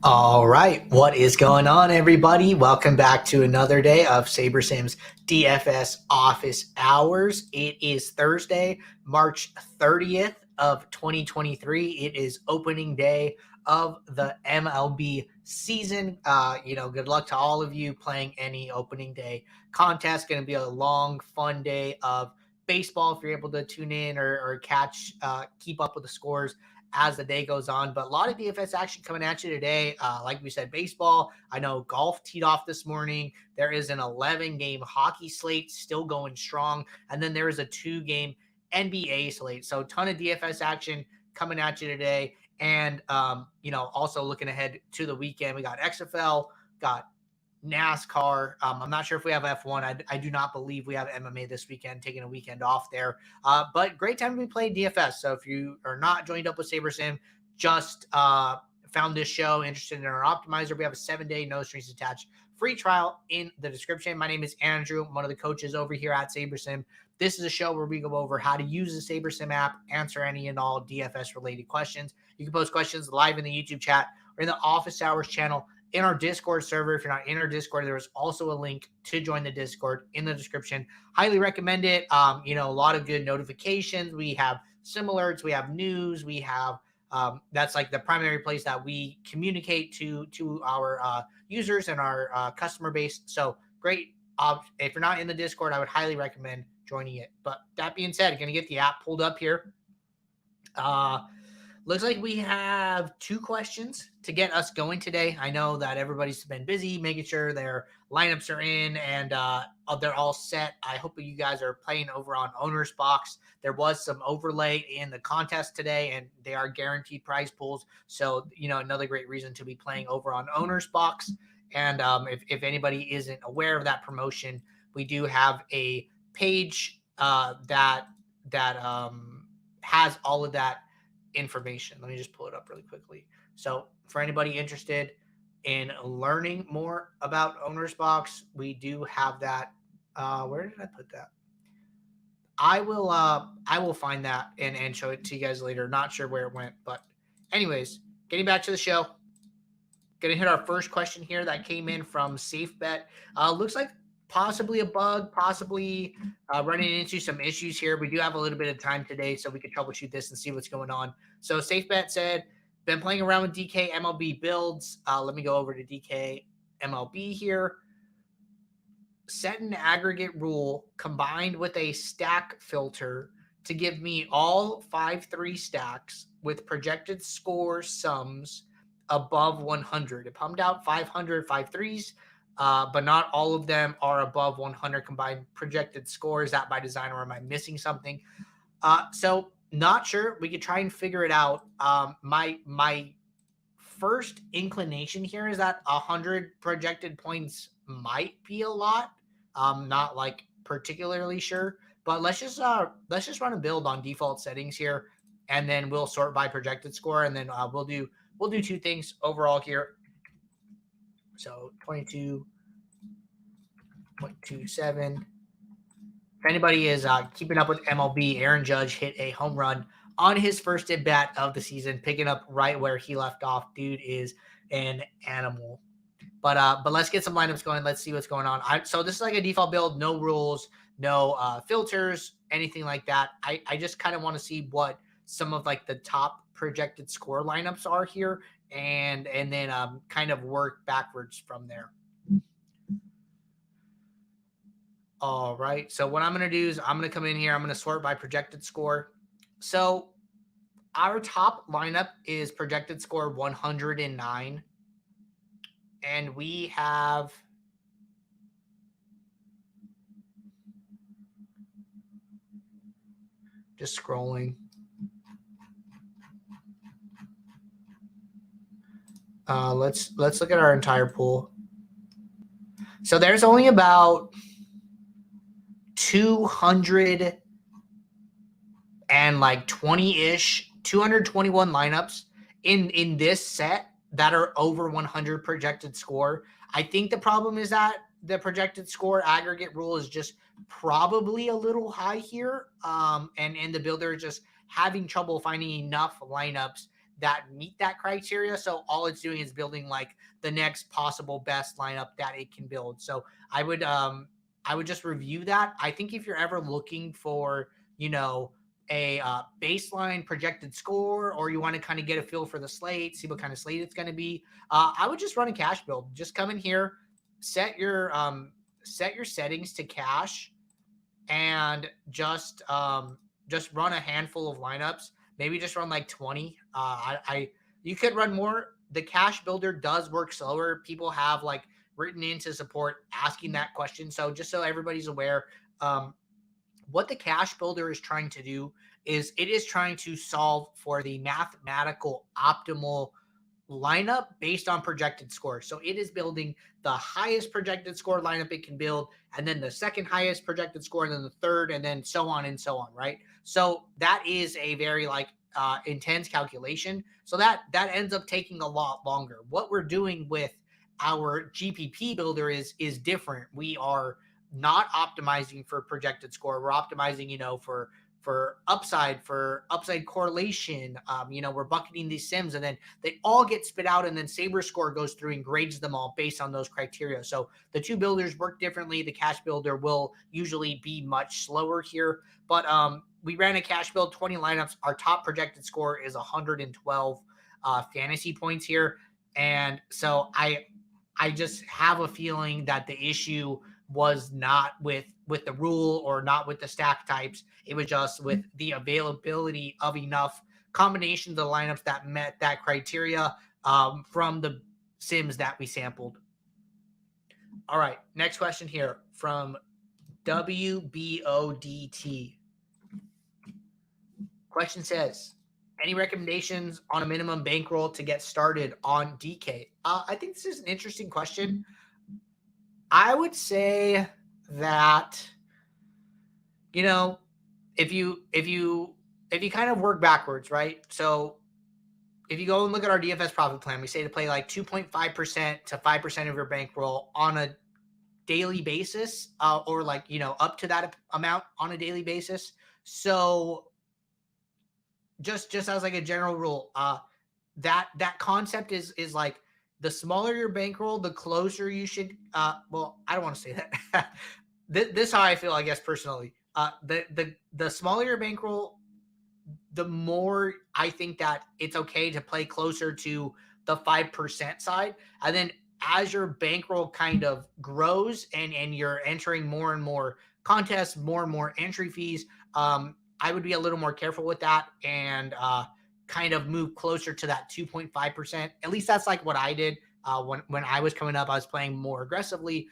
All right, what is going on, everybody? Welcome back to another day of SaberSim's DFS office hours. It is Thursday, March 30th of 2023. It is opening day of the MLB season. Good luck to all of you playing any opening day contest. Going to be a long, fun day of baseball if you're able to tune in or keep up with the scores as the day goes on. But a lot of DFS action coming at you today. Like we said, baseball. I know golf teed off this morning. There is an 11-game hockey slate still going strong. And then there is a 2-game NBA slate. So a ton of DFS action coming at you today. And, also looking ahead to the weekend, we got XFL, got NASCAR. I'm not sure if we have F1. I do not believe we have MMA this weekend, taking a weekend off there. But great time to be playing DFS. So if you are not joined up with SaberSim, just found this show, interested in our optimizer, we have a 7-day, no strings attached free trial in the description. My name is Andrew. I'm one of the coaches over here at SaberSim. This is a show where we go over how to use the SaberSim app, answer any and all DFS related questions. You can post questions live in the YouTube chat or in the office hours channel in our Discord server. If you're not in our Discord, there is also a link to join the Discord in the description. Highly recommend it. A lot of good notifications. We have sim alerts, we have news, we have that's like the primary place that we communicate to our users and our customer base. So great. If you're not in the Discord, I would highly recommend joining it. But that being said, going to get the app pulled up here. Looks like we have 2 questions to get us going today. I know that everybody's been busy making sure their lineups are in and they're all set. I hope you guys are playing over on Owner's Box. There was some overlay in the contest today, and they are guaranteed prize pools. So, another great reason to be playing over on Owner's Box. And if anybody isn't aware of that promotion, we do have a page that has all of that information. Let me just pull it up really quickly. So for anybody interested in learning more about Owner's Box, we do have that. Where did I put that? I will find that and show it to you guys later. Not sure where it went, but anyways, getting back to the show. Gonna hit our first question here that came in from SafeBet. Looks like possibly a bug, possibly running into some issues here. We do have a little bit of time today, so we can troubleshoot this and see what's going on. So SafeBet said, been playing around with DK MLB builds. Let me go over to DK MLB here. Set an aggregate rule combined with a stack filter to give me all 5-3 stacks with projected score sums above 100. It pumped out 500 5-3s. But not all of them are above 100 combined projected score. Is that by design, or am I missing something? So not sure. We could try and figure it out. My first inclination here is that 100 projected points might be a lot. Not like particularly sure, but let's just run a build on default settings here, and then we'll sort by projected score, and then we'll do 2 things overall here. So 22.27. If anybody is keeping up with MLB, Aaron Judge hit a home run on his first at bat of the season, picking up right where he left off. Dude is an animal. But let's get some lineups going. Let's see what's going on. So this is like a default build, no rules, no filters, anything like that. I just kind of want to see what some of like the top projected score lineups are here, and then kind of work backwards from there. All right. So what I'm going to do is I'm going to come in here. I'm going to sort by projected score. So our top lineup is projected score 109. And we have just scrolling. Let's look at our entire pool. So there's only about 200 and like 20-ish, 221 lineups in this set that are over 100 projected score. I think the problem is that the projected score aggregate rule is just probably a little high here. And the builder is just having trouble finding enough lineups that meet that criteria. So all it's doing is building like the next possible best lineup that it can build. So I would just review that. I think if you're ever looking for, a baseline projected score, or you want to kind of get a feel for the slate, see what kind of slate it's going to be, I would just run a cash build. Just come in here, set your settings to cash, and just run a handful of lineups. Maybe just run like 20. You could run more. The cash builder does work slower. People have like written into support asking that question. So just so everybody's aware, what the cash builder is trying to do is it is trying to solve for the mathematical optimal lineup based on projected score. So it is building the highest projected score lineup it can build, and then the second highest projected score, and then the third, and then so on and so on, right? So that is a very intense calculation. So that ends up taking a lot longer. What we're doing with our GPP builder is different. We are not optimizing for projected score. We're optimizing, for upside correlation. We're bucketing these sims, and then they all get spit out, and then Saber Score goes through and grades them all based on those criteria. So the two builders work differently. The cash builder will usually be much slower here, but we ran a cash build, 20 lineups. Our top projected score is 112 fantasy points here, and so I just have a feeling that the issue was not with the rule or not with the stack types. It was just with the availability of enough combinations of lineups that met that criteria from the sims that we sampled. All right, next question here from WBODT. Question says, any recommendations on a minimum bankroll to get started on DK? I think this is an interesting question. I would say that, if you kind of work backwards, right? So if you go and look at our DFS profit plan, we say to play like 2.5% to 5% of your bankroll on a daily basis, or up to that amount on a daily basis. So just as like a general rule, that concept is like, the smaller your bankroll, the closer you should. Well, I don't want to say that. This is how I feel, I guess, personally. The smaller your bankroll, the more I think that it's okay to play closer to the 5% side. And then as your bankroll kind of grows and you're entering more and more contests, more and more entry fees, I would be a little more careful with that and kind of move closer to that 2.5%. At least that's like what I did when I was coming up. I was playing more aggressively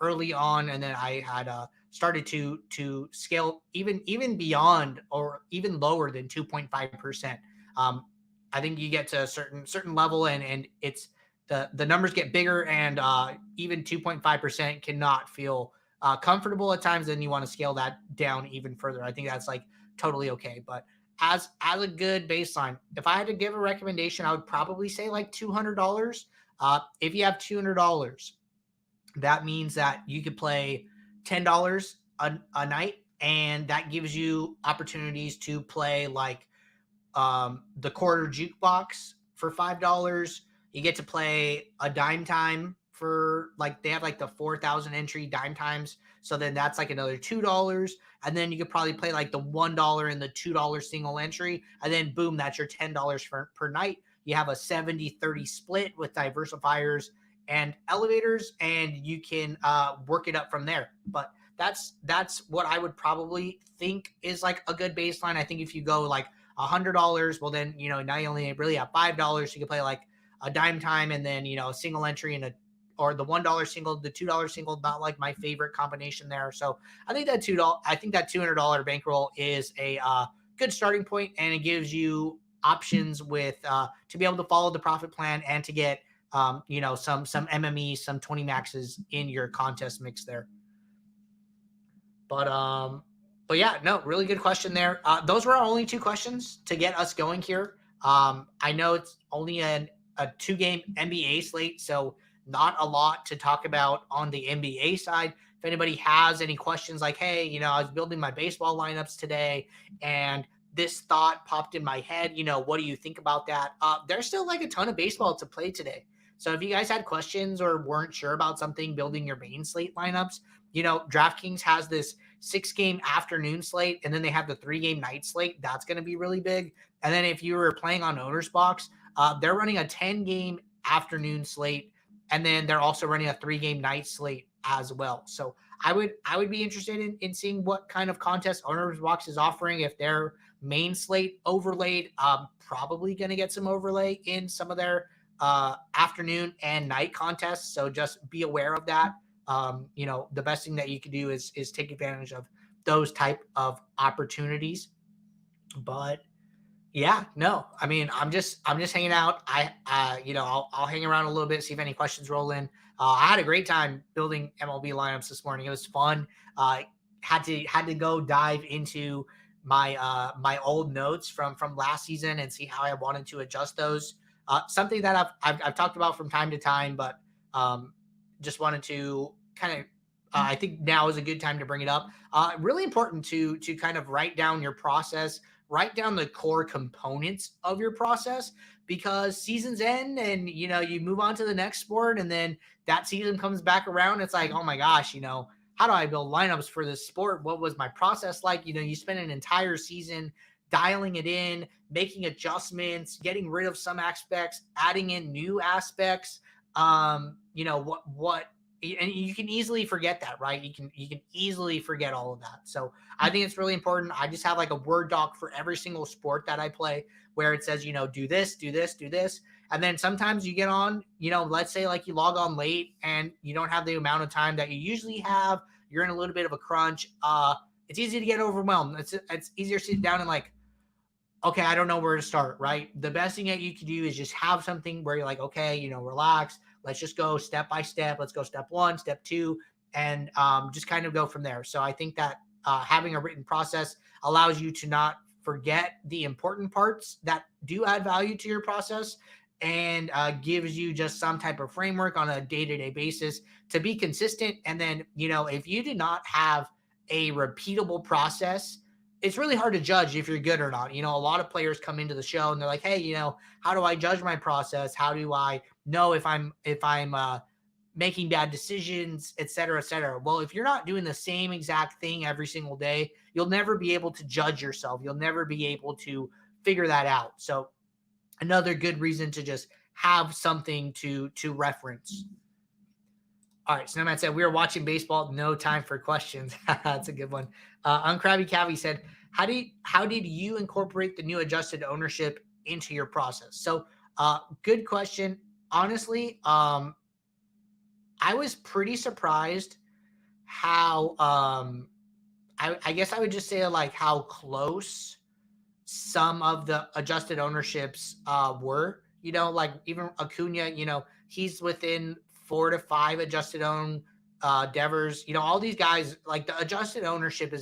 early on, and then I had started to scale even beyond or even lower than 2.5%. I think you get to a certain level, and it's the numbers get bigger, and even 2.5% cannot feel comfortable at times. Then you want to scale that down even further. I think that's like totally okay, but as a good baseline, if I had to give a recommendation, I would probably say like $200. If you have $200, that means that you could play $10 a night, and that gives you opportunities to play like the quarter jukebox for $5. You get to play a dime time for they have like the 4,000 entry dime times. So then that's like another $2. And then you could probably play like the $1 and the $2 single entry. And then boom, that's your $10 per night. You have a 70-30 split with diversifiers and elevators, and you can work it up from there. But that's what I would probably think is like a good baseline. I think if you go like $100, well then, now you only really have $5. You can play like a dime time, and then, a single entry and or the $1 single, the $2 single, not like my favorite combination there. So I think that $200 bankroll is a good starting point, and it gives you options with to be able to follow the profit plan and to get some MME, some 20 maxes in your contest mix there. But yeah, no, really good question there. Those were our only two questions to get us going here. I know it's only a 2-game NBA slate, so not a lot to talk about on the NBA side. If anybody has any questions like, hey, I was building my baseball lineups today, and this thought popped in my head. What do you think about that? There's still like a ton of baseball to play today. So if you guys had questions or weren't sure about something, building your main slate lineups, DraftKings has this 6-game afternoon slate, and then they have the 3-game night slate. That's going to be really big. And then if you were playing on Owner's Box, they're running a 10-game afternoon slate, and then they're also running a 3-game night slate as well. So I would be interested in seeing what kind of contest Owner's Box is offering. If their main slate overlaid, probably going to get some overlay in some of their afternoon and night contests. So just be aware of that. The best thing that you can do is take advantage of those type of opportunities. But yeah, no, I mean, I'm just hanging out. I'll hang around a little bit, see if any questions roll in. I had a great time building MLB lineups this morning. It was fun. Had to go dive into my old notes from last season and see how I wanted to adjust those. Something that I've talked about from time to time, but just wanted to kind of. I think now is a good time to bring it up. Really important to kind of write down your process. Write down the core components of your process, because seasons end and you move on to the next sport, and then that season comes back around. It's like, oh my gosh, how do I build lineups for this sport? What was my process like? You spend an entire season dialing it in, making adjustments, getting rid of some aspects, adding in new aspects. And you can easily forget that, right? You can easily forget all of that. So I think it's really important. I just have like a Word doc for every single sport that I play, where it says, do this, do this, do this. And then sometimes you get on, let's say like you log on late and you don't have the amount of time that you usually have. You're in a little bit of a crunch. It's easy to get overwhelmed. It's easier to sit down and like, okay, I don't know where to start, right? The best thing that you can do is just have something where you're like, okay, relax. Let's just go step by step. Let's go step 1, step 2, and just kind of go from there. So I think that having a written process allows you to not forget the important parts that do add value to your process, and gives you just some type of framework on a day-to-day basis to be consistent. And then, if you do not have a repeatable process, it's really hard to judge if you're good or not. A lot of players come into the show and they're like, hey, how do I judge my process? How do I know if I'm making bad decisions, et cetera, et cetera? Well, if you're not doing the same exact thing every single day, you'll never be able to judge yourself. You'll never be able to figure that out. So another good reason to just have something to reference. All right, so Nomad said, we are watching baseball, no time for questions. That's a good one. Uncrabby Cavi said, how did you incorporate the new adjusted ownership into your process? So good question. Honestly, I was pretty surprised how I guess I would just say like how close some of the adjusted ownerships were. Like even Acuna, he's within 4 to 5 adjusted own. Devers, all these guys, like the adjusted ownership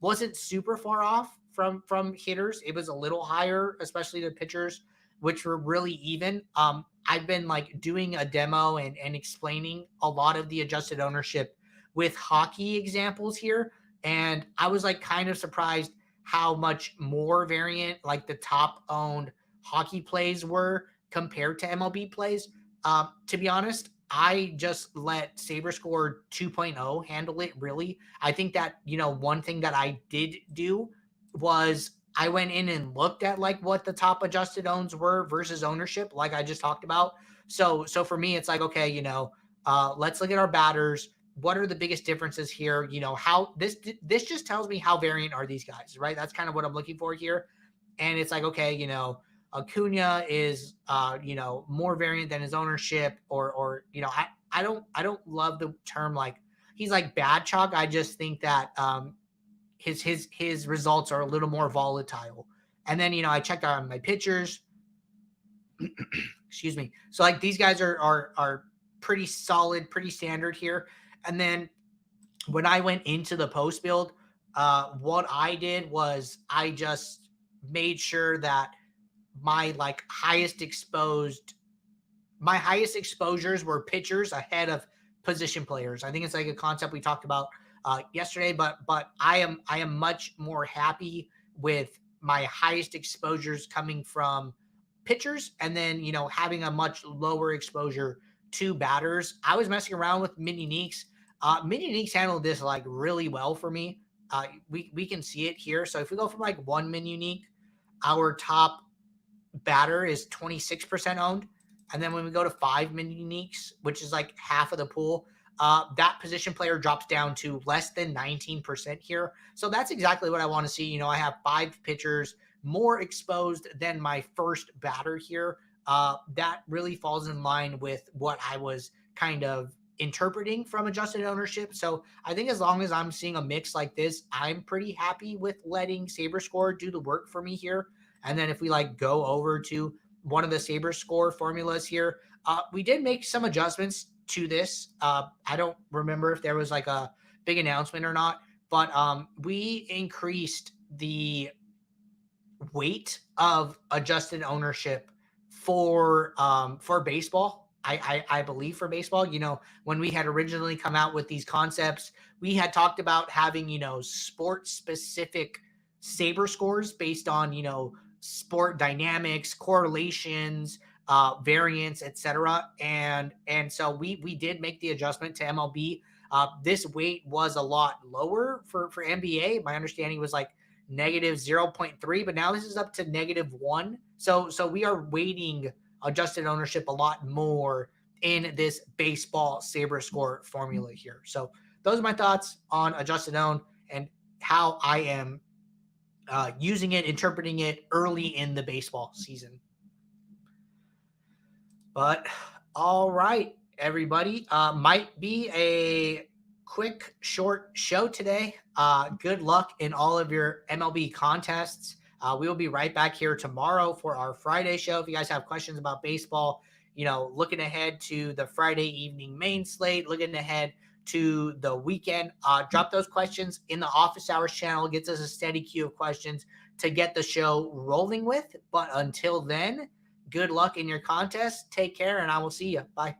wasn't super far off from hitters. It was a little higher, especially the pitchers, which were really even. I've been like doing a demo and explaining a lot of the adjusted ownership with hockey examples here. And I was like kind of surprised how much more variant like the top owned hockey plays were compared to MLB plays. To be honest, I just let SaberScore 2.0 handle it, really. I think that, one thing that I did do was I went in and looked at like what the top adjusted owns were versus ownership, like I just talked about. So for me, it's like, okay, let's look at our batters. What are the biggest differences here? How this just tells me how variant are these guys, right? That's kind of what I'm looking for here. And it's like, okay, Acuna is, more variant than his ownership, or I don't love the term like he's like bad chalk. I just think that his results are a little more volatile. And then I checked out my pitchers. Excuse me. So like these guys are pretty solid, pretty standard here. And then when I went into the post build, what I did was I just made sure that my highest exposures were pitchers ahead of position players. I think it's like a concept we talked about yesterday, but I am much more happy with my highest exposures coming from pitchers, and then, having a much lower exposure to batters. I was messing around with mini Neeks. Mini Neeks handled this like really well for me. We can see it here. So if we go from like one mini unique, our top batter is 26% owned. And then when we go to 5 mini uniques, which is like half of the pool, that position player drops down to less than 19% here. So that's exactly what I want to see. I have 5 pitchers more exposed than my first batter here. That really falls in line with what I was kind of interpreting from adjusted ownership. So I think as long as I'm seeing a mix like this, I'm pretty happy with letting SaberScore do the work for me here. And then if we like go over to one of the SaberScore formulas here, we did make some adjustments to this. I don't remember if there was like a big announcement or not, but we increased the weight of adjusted ownership for baseball. I believe for baseball, when we had originally come out with these concepts, we had talked about having, sport specific Saber scores based on, sport dynamics, correlations, variance, etc. And so we did make the adjustment to MLB. This weight was a lot lower for NBA. My understanding was like negative 0.3, but now this is up to -1. So we are weighting adjusted ownership a lot more in this baseball SaberScore formula here. So those are my thoughts on adjusted own and how I am using it, interpreting it early in the baseball season. But all right, everybody, might be a quick, short show today. Good luck in all of your MLB contests. We will be right back here tomorrow for our Friday show. If you guys have questions about baseball, looking ahead to the Friday evening main slate, looking ahead to the weekend, drop those questions in the office hours channel. It gets us a steady queue of questions to get the show rolling with. But until then, good luck in your contest. Take care, and I will see you. Bye.